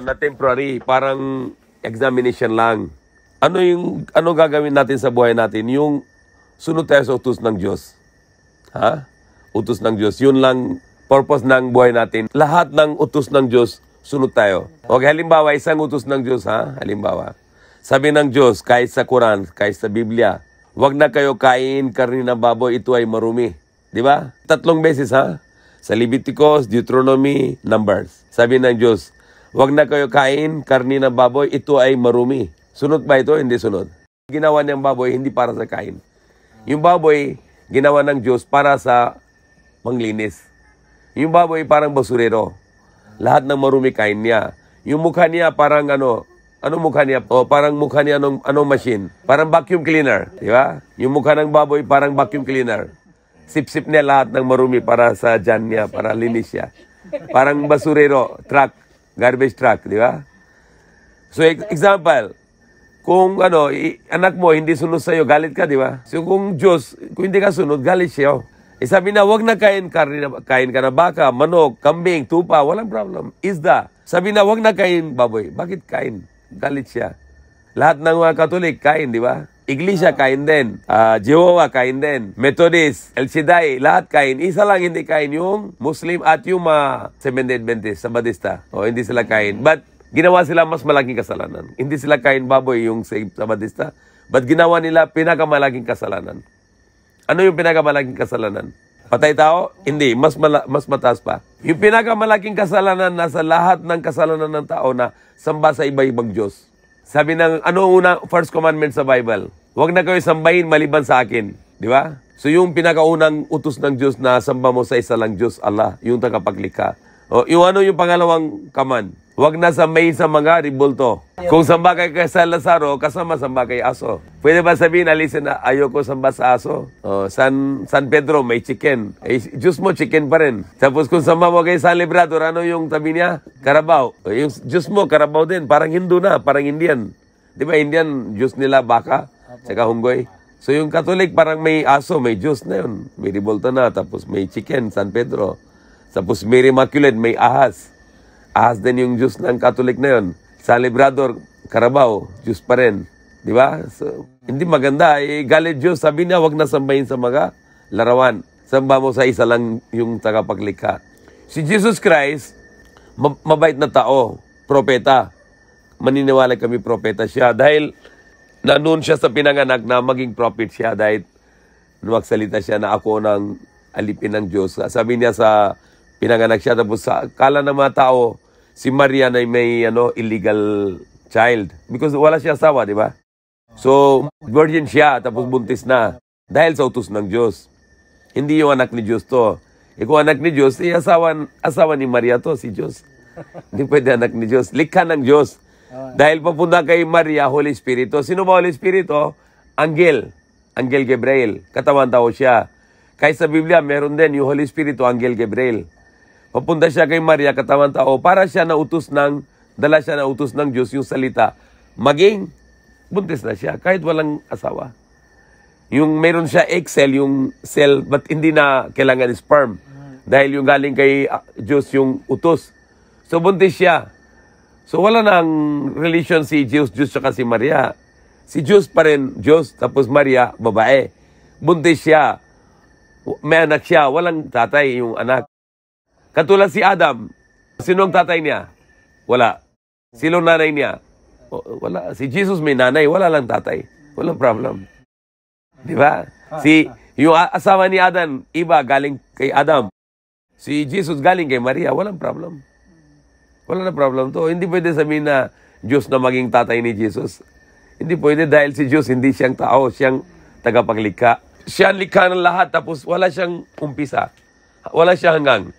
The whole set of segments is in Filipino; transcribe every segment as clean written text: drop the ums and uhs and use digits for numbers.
na temporary, parang examination lang. Ano gagawin natin sa buhay natin? Yung sunod tayo sa utos ng Diyos. Ha? Utos ng Diyos. Yun lang purpose ng buhay natin. Lahat ng utos ng Diyos, sunod tayo. Okay, halimbawa, isang utos ng Diyos, ha? Halimbawa, sabi ng Diyos, kahit sa Quran, kahit sa Biblia, huwag na kayo kain karne ng baboy, ito ay marumi. Di ba? 3 beses, ha? Sa Leviticus, Deuteronomy, Numbers. Sabi ng Diyos, huwag na kayo kain karne ng baboy, ito ay marumi. Sunod ba ito? Hindi sunod. Ginawa niyang baboy, hindi para sa kain. Yung baboy, ginawa ng Diyos para sa panglinis. Yung baboy parang basurero. Lahat ng marumi kain niya. Yung mukha niya parang ano mukha niya? O parang mukha niya anong machine? Parang vacuum cleaner. Di ba? Yung mukha ng baboy parang vacuum cleaner. Sip-sip niya lahat ng marumi para sa tiyan niya, para linis siya. Parang basurero, truck, garbage truck, di ba? So, example, kung anak mo hindi sunod sa'yo, galit ka, di ba? So, kung hindi ka sunod, galit siya. Sabi na, wag na kain ka na baka, manok, kambing, tupa, walang problem. Isda. Sabi na, wag na kain baboy. Bakit kain? Galit siya. Lahat ng mga Katolik, kain, di ba? Iglesia, kain din. Jehovah, kain din. Methodist, El Shaddai, lahat kain. Isa lang hindi kain, yung Muslim at yung Seventh-day Adventist, Sabadista. Hindi sila kain. But, ginawa sila mas malaking kasalanan. Hindi sila kain baboy yung Sabadista. But, ginawa nila pinakamalaking kasalanan. Ano yung pinakamalaking kasalanan? Patay tao? Hindi. Mas mataas pa. Yung pinakamalaking kasalanan nasa lahat ng kasalanan ng tao na samba sa iba-ibang Diyos. Sabi ng, first commandment sa Bible? Huwag na kayo sambahin maliban sa akin. Di ba? So yung pinakaunang utos ng Diyos na samba mo sa isa lang Diyos, Allah, yung tagapaglikha. Yung pangalawang command? Huwag na sambahin sa mga ribulto. Kung samba kay sa Lazaro, kasama samba kay aso. Pwede ba sabihin, alisin na ayoko samba sa aso? San Pedro, may chicken. Diyos mo, chicken pa rin. Tapos kung samba mo kay San Librador, ano yung tabi niya? Carabao. Yung Diyos mo, Carabao din. Parang Hindu na, parang Indian. Di ba Indian, Diyos nila baka, saka hunggoy. So yung Catholic, parang may aso, may Diyos na yun. May ribulto na, tapos may chicken, San Pedro. Tapos Mary Immaculate, may ahas. Ahas din yung Diyos ng Catholic na yun. San Librador, Carabao, Diyos pa rin. Di ba? So, hindi maganda. Galit Diyos. Sabi niya, wag na sambahin sa mga larawan. Samba mo sa isa lang yung tagapaglikha. Si Jesus Christ, mabait na tao, propeta. Maniniwala kami propeta siya. Dahil nanon siya sa pinanganak na maging prophet siya. Dahil magsalita siya na ako ng alipin ng Diyos. Sabi niya sa pinanganak siya. Tapos sa kala ng mga tao, si Maria na may illegal child. Because wala siya asawa, di ba? So, virgin siya, tapos buntis na. Dahil sa utos ng Diyos. Hindi yung anak ni Diyos to. Kung anak ni Diyos, asawa ni Maria to, si Diyos. Hindi pwede anak ni Diyos. Likha ng Diyos. Dahil papunta kay Maria, Holy Spirito. Sino ba Holy Spirito? Angel. Angel Gabriel. Katawan tao siya. Kahit sa Biblia, meron din yung Holy Spirito, Angel Gabriel. Papunta siya kay Maria, katawan tao, para siya dala siya na utos ng Diyos, yung salita, maging buntis na siya, kahit walang asawa. Yung meron siya egg cell, yung cell, but hindi na kailangan sperm. Dahil yung galing kay Diyos, yung utos. So, buntis siya. So, wala nang relation si Diyos tsaka si Maria. Si Diyos pa rin, Diyos, tapos Maria, babae. Buntis siya. May anak siya, walang tatay yung anak. Katulad si Adam, sinong tatay niya? Wala. Sinong nanay niya? Wala. Si Jesus may nanay, wala lang tatay. Walang problem. Di ba? Yung asawa ni Adam, iba, galing kay Adam. Si Jesus galing kay Maria, walang problem. Wala na problem to. Hindi pwede sabihin na Diyos na maging tatay ni Jesus. Hindi pwede dahil si Diyos hindi siyang tao, siyang tagapaglikha. Siya ang likha ng lahat, tapos wala siyang umpisa. Wala siya hanggang.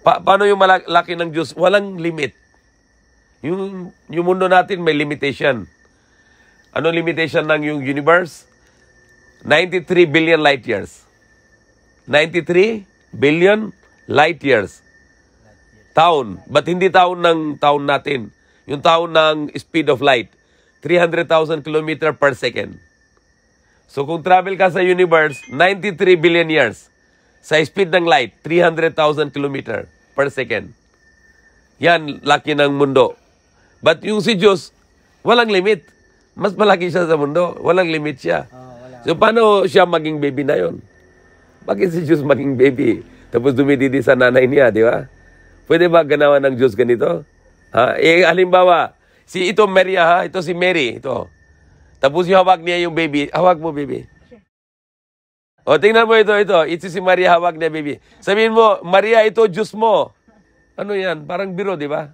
Paano yung malaki ng Diyos? Walang limit. Yung mundo natin may limitation. Ano limitation ng yung universe? 93 billion light years. 93 billion light years. Taon. But hindi taon ng taon natin. Yung taon ng speed of light. 300,000 km per second. So kung travel ka sa universe, 93 billion years. Sa speed ng light, 300,000 km per second. Yan, laki ng mundo. But yung si Diyos, walang limit. Mas malaki siya sa mundo. Walang limit siya. So, paano siya maging baby na yon? Bakit si Diyos maging baby? Tapos dumididi sa nanay niya, di ba? Pwede ba ganawa ng Diyos ganito? Ha? Halimbawa, ito Maria, ha? Ito si Mary, ito. Tapos yung hawak niya yung baby. Hawak mo, baby. O, tingnan mo ito. Ito si Maria, hawak niya, baby. Sabihin mo, Maria, ito Diyos mo. Ano yan? Parang biro, di ba?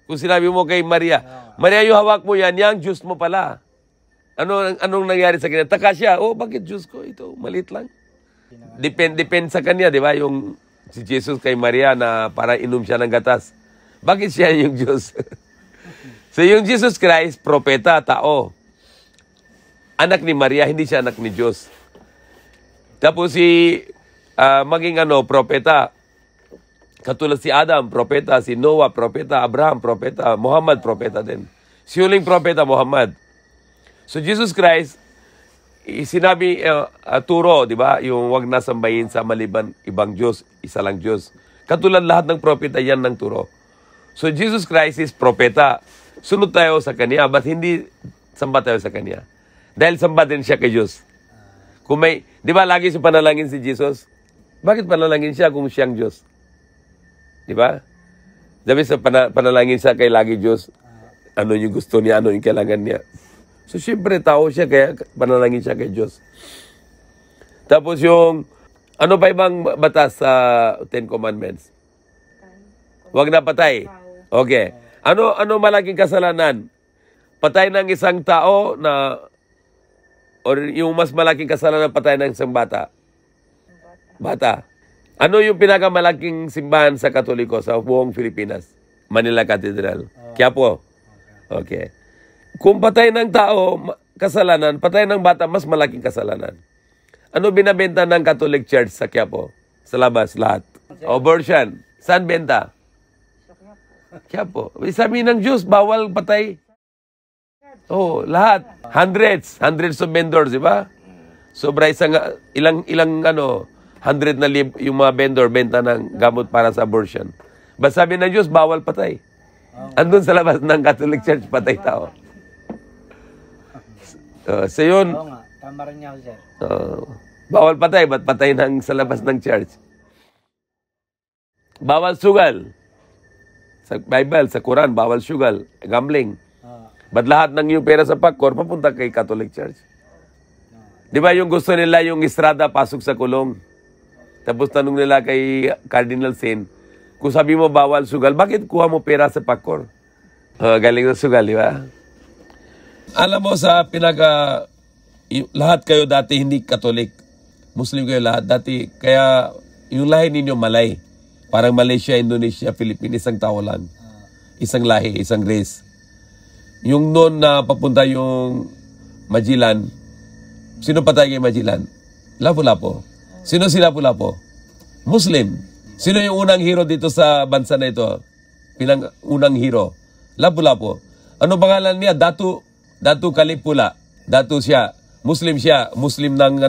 Kung sinabi mo kay Maria, Maria, yung hawak mo yan, yang Diyos mo pala. Anong nangyari sa kanya? Taka siya, bakit Diyos ko? Ito, maliit lang. Depend sa kanya, di ba? Yung si Jesus kay Maria na para inom siya ng gatas. Bakit siya yung Diyos? So yung Jesus Christ, propeta, tao. Anak ni Maria, hindi siya anak ni Diyos. Tapos maging propeta. Katulad si Adam, propeta. Si Noah, propeta. Abraham, propeta. Muhammad, propeta din. Si huling propeta, Muhammad. So Jesus Christ, sinabi, turo, di ba? Yung wag na sambahin sa maliban ibang Diyos, isa lang Diyos. Katulad lahat ng propeta, yan ng turo. So Jesus Christ is propeta. Sunod tayo sa Kanya, but hindi samba tayo sa Kanya. Dahil samba din siya kay Diyos. Kung may, di ba lagi siya panalangin si Jesus? Bakit panalangin siya kung siyang Diyos? Di ba? Sabi sa panalangin siya kay lagi Diyos, ano yung gusto niya, ano yung kailangan niya. So, siyempre, tao siya, kaya panalangin siya kay Diyos. Tapos yung, ano pa ibang batas sa Ten Commandments? Huwag na patay. Okay. Ano malaking kasalanan? Patay ng isang tao na, or yung mas malaking kasalanan, patay ng isang bata? Bata. Ano yung pinakamalaking simbahan sa Katoliko sa buong Pilipinas? Manila Cathedral. Quiapo. Okay. Kung patay ng tao, kasalanan, patay ng bata, mas malaking kasalanan. Ano binabenta ng Catholic Church sa Quiapo? Sa labas, lahat. Abortion. Saan benta? Quiapo. Sabi ng Diyos, bawal patay. Lahat. Hundreds of vendors, di ba? Sobra ilang 100 na yung mga vendor, benta ng gamot para sa abortion. Basta sabi ng Diyos, bawal patay. Andun sa labas ng Catholic Church, patay tao. So yun. Oo nga, tama rin niya ako, sir. Bawal patay, ba't patay sa labas ng church? Bawal sugal. Sa Bible, sa Quran, bawal sugal, gambling. Ba't lahat ng yung pera sa pakor, papunta kay Catholic Church? Di ba yung gusto nila yung Estrada pasok sa kulong? Tapos tanong nila kay Cardinal Sin, kung sabi mo bawal sugal, bakit kuha mo pera sa pakor? Galing na sugal, di ba? Alam mo sa lahat kayo dati hindi Katolik. Muslim kayo lahat dati. Kaya yung lahi ninyo Malay. Parang Malaysia, Indonesia, Philippines, isang tao lang. Isang lahi, isang race. Yung noon na papunta yung Magellan, sino patay kay Magellan? Lapu-Lapu. Sino si Lapu-Lapu? Muslim. Sino yung unang hero dito sa bansa na ito? Unang hero? Lapu-Lapu. Ano pangalan niya? Datu Kalipula. Datu siya. Muslim siya. Muslim ng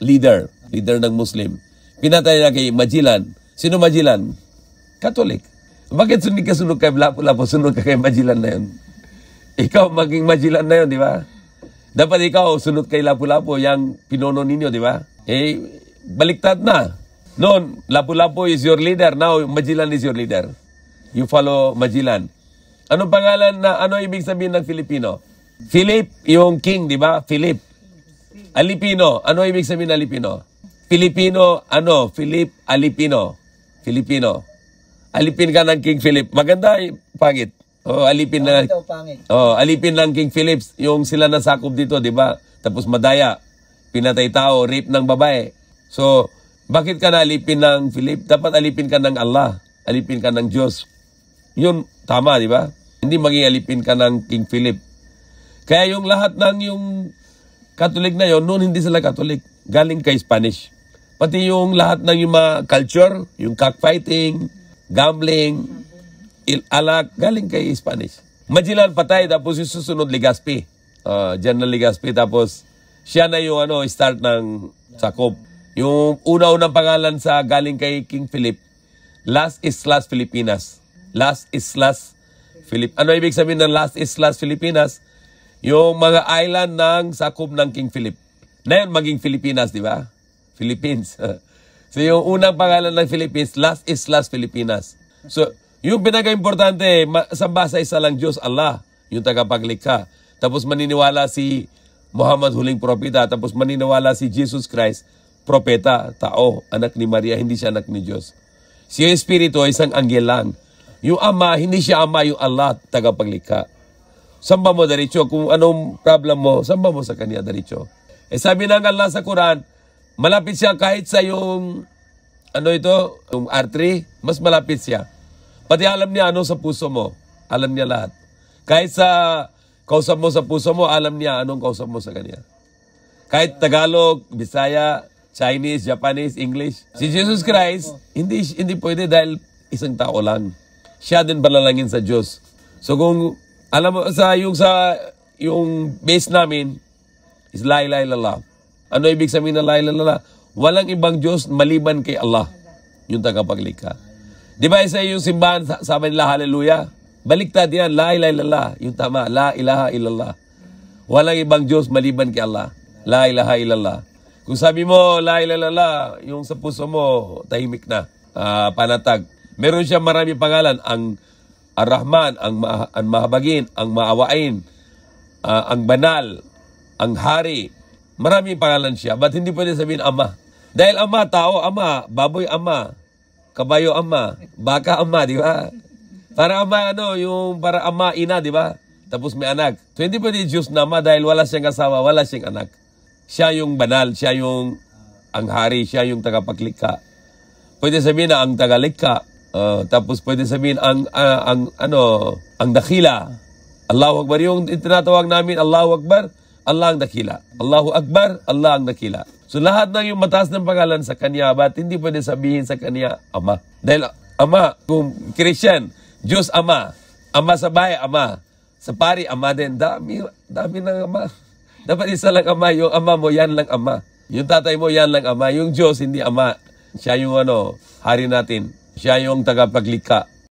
leader. Leader ng Muslim. Pinatay niya kay Magellan. Sino Magellan? Catholic. Bakit sunod ka kay Lapu-Lapu? Sunod ka kay Magellan na yun. Ikaw maging Magellan na yun, di ba? Dapat ikaw sunod kay Lapu-Lapu, yung pinuno ninyo, di ba? Baliktad na. Noon, Lapu-Lapu is your leader. Now, Magellan is your leader. You follow Magellan. Anong pangalan ano ibig sabihin ng Filipino? Philip, yung king, di ba? Philip. Alipino. Ano ibig sabihin ng Alipino? Filipino, Philip Alipino. Filipino. Alipin ka ng King Philip. Maganda, pangit. Alipin na. Alipin ng King Philip. Yung sila nasakop dito, di ba? Tapos madaya. Pinatay tao, rape ng babae. So, bakit ka na alipin ng Philip? Dapat alipin ka ng Allah. Alipin ka ng Diyos. Yun, tama, di ba? Hindi maging alipin ka ng King Philip. Kaya yung lahat ng yung Catholic na yun, noon hindi sila Catholic. Galing kay Spanish. Pati yung lahat ng yung mga culture, yung cockfighting, gambling, alak, galing kay Spanish. Magellan patay, tapos yung susunod Legazpi. General Legazpi, tapos siya na yung start ng sakop. Yung una-unang pangalan sa galing kay King Philip, Las Islas Filipinas. Las Islas Ano ibig sabihin ng Las Islas Filipinas? Yung mga island ng sakop ng King Philip. Na yun, maging Filipinas, di ba? Philippines. So yung unang pangalan ng Philippines, Las Islas Filipinas. So yung pinaka-importante, samba sa isa lang Diyos, Allah, yung tagapaglikha. Tapos maniniwala si Muhammad, huling propeta. Tapos maniniwala si Jesus Christ, propeta, tao, anak ni Maria, hindi siya anak ni Diyos. Si Espiritu ay isang anghel lang. Yung Ama, hindi siya Ama, yung Allah, tagapaglikha. Samba mo diretso. Kung anong problem mo, samba mo sa Kanya diretso. Sabi ng Allah sa Quran, malapit siya kahit sa yung, yung artery, mas malapit siya. Pati alam niya ano sa puso mo. Alam niya lahat. Kahit sa kausap mo sa puso mo, alam niya anong kausap mo sa Kanya. Kahit Tagalog, Bisaya, Chinese, Japanese, English. Si Jesus Christ, hindi pwede dahil isang tao lang. Siya din balalangin sa Diyos. So kung alam mo yung base namin is la ilaha illallah. Ano ibig sabihin ng la ilaha illallah? Walang ibang Diyos maliban kay Allah, yung tagapaglikha. Di ba isa yung simbahan sabi nila hallelujah? Baliktad yan, la ilaha illallah. Yung tama, la ilaha illallah. Walang ibang Diyos maliban kay Allah. La ilaha illallah. Kung sabi mo la ilaha illallah, yung sa puso mo tahimik na, panatag. Meron siya marami pangalan, ang Ar-Rahman, ang Mahabagin, ang Maawain, ang Banal, ang Hari. Maraming pangalan siya. Ba't hindi pwede sabihin Ama? Dahil Ama, tao, Ama, baboy, Ama, kabayo, Ama, baka, Ama, di ba? Para Ama, para Ama, ina, di ba? Tapos may anak. So hindi pwede Diyos na Ama dahil wala siyang asawa, wala siyang anak. Siya yung banal, siya yung ang hari, siya yung tagapaglikha. Pwede sabihin na ang tagalikha. Tapos pwede sabihin ang dakila. Allahu Akbar. Yung tinatawag namin, Allahu Akbar, Allah ang dakila. Allahu Akbar, Allah ang dakila. So lahat ng yung mataas ng pangalan sa Kanya, ba't hindi pwede sabihin sa Kanya, Ama? Dahil Ama, kung Christian, Diyos Ama. Ama sa bahay, Ama. Sa pari, Ama din. Dami ng Ama. Dapat isa lang Ama. Yung Ama mo, yan lang Ama. Yung tatay mo, yan lang Ama. Yung Diyos, hindi Ama. Siya yung hari natin. Siya yung tagapaglikha.